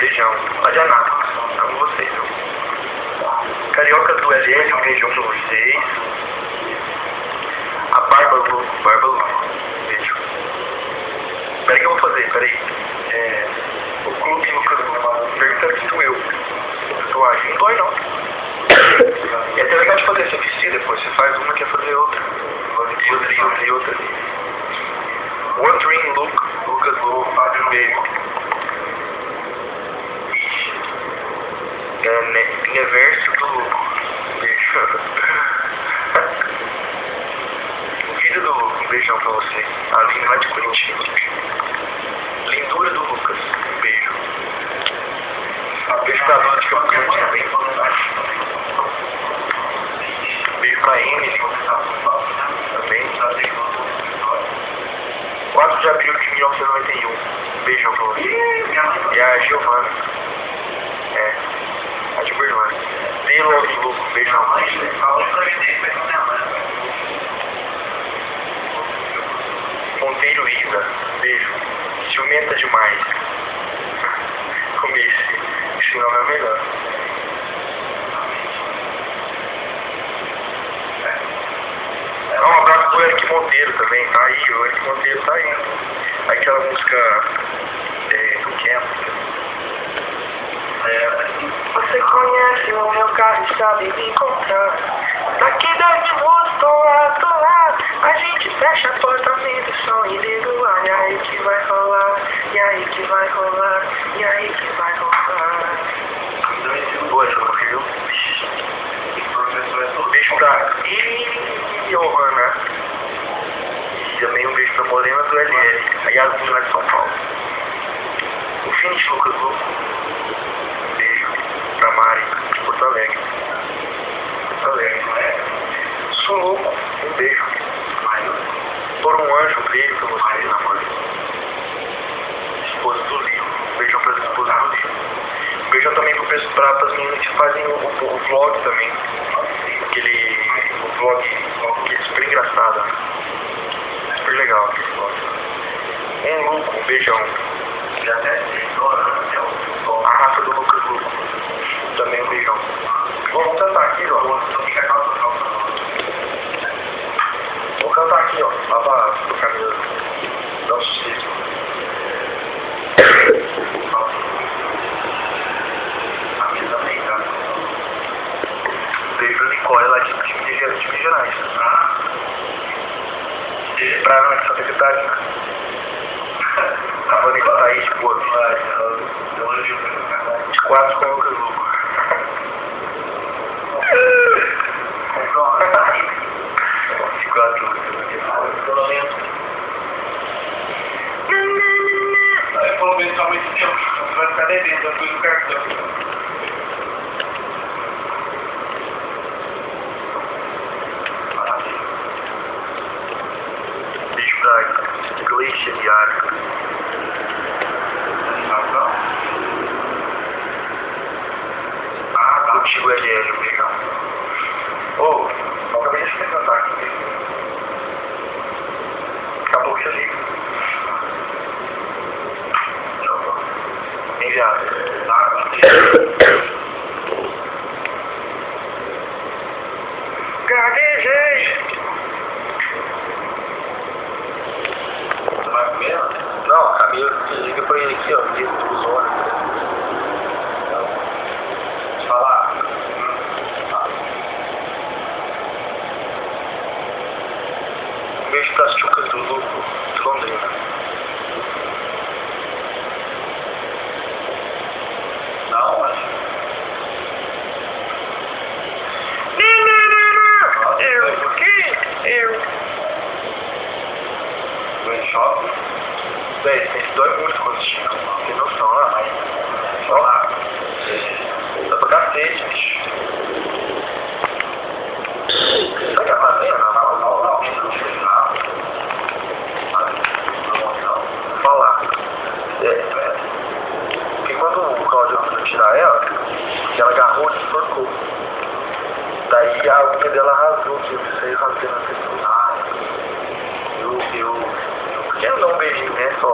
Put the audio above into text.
Beijão. Olha nada. Amo vocês. Carioca do LL, um beijão pra vocês. A Bárbara Lu, beijo. Peraí que eu vou fazer, peraí. O clube Lucas Lu, perguntando que sou eu. Tatuagem, não dói não. E é até legal de fazer, você vestir depois, você faz uma, quer fazer outra. E outra. One Dream Lucas Lu, Fábio, um beijo. Universo do Luco, beijo. Filho do Luco, um beijão pra você. Aline lá de Curitiba. Lindura do Lucas, um beijo. Beijo pra Dona de Campo Grande também. Beijo pra Emily também. 4 de abril de 1991. Beijão pra você. E a Giovana. A de Berlândia. Pelo Luco, beijão. Monteiro Isa, beijo. Ciumenta demais. Comi esse nome é melhor. Um abraço pro Eric Monteiro também, tá aí, o Eric Monteiro tá aí. Aquela música do Camp. Você conhece o meu carro e sabe me encontrar. Daqui 10 minutos tô lá. A gente fecha a porta, aumenta o som e liga o ar. E aí que vai rolar, e aí que vai rolar, e aí que vai rolar. Boa, você não viu? Beijo pra Johanna. E também um beijo pra Morena do LL. A Yasmin lá de São Paulo. O Finish Lucas Lu. Beijo pra Mari de Porto Alegre. Suluco, um beijo. Por um anjo, um beijo pra vocês, amor. Esposa do Lio. Um beijão para as esposas do Lio. Um beijão também para as meninas que fazem o vlog também. O vlog que é super engraçado. Super legal aquele vlog. Um Luco, um beijão. A raça do Lucas Luco. Também um beijão. Vamos cantar aqui, ó. Vou cantar aqui, ó. Lá pra camisa. Dá um sucesso. Beijo pra Nicole lá de Minas Gerais. Pra Ana de Santa Catarina. A Vanessa tá aí de boa. De 4 com o Lucas Luco. De 4 pelo menos. Aí pelo menos há muito tempo. Você vai ficar devendo, eu fui no cartão. Beijo pra Gleicia Diário. Contigo LL, obrigado. Eu acabei de cantar aqui. Daqui a pouco você liga. Enviado. Gaguejei! Você vai comer? Não, a Camila liga pra ele aqui, ó. Dos ônibus. Falar. Um beijo pras chucas do Luco de Londrina. Não, mas... Eu. Dois shopping? Véi, tem que dói muito quando chega. Tem noção, ó. Só lá. Dá pra cacete, bicho. Será que tá vendo? Falar. Porque quando o Claudio foi tirar ela, ela agarrou e enforcou. Daí a unha dela rasgou aqui, eu precisei rasgar na pessoa. Eu quero dar um beijinho, né, só.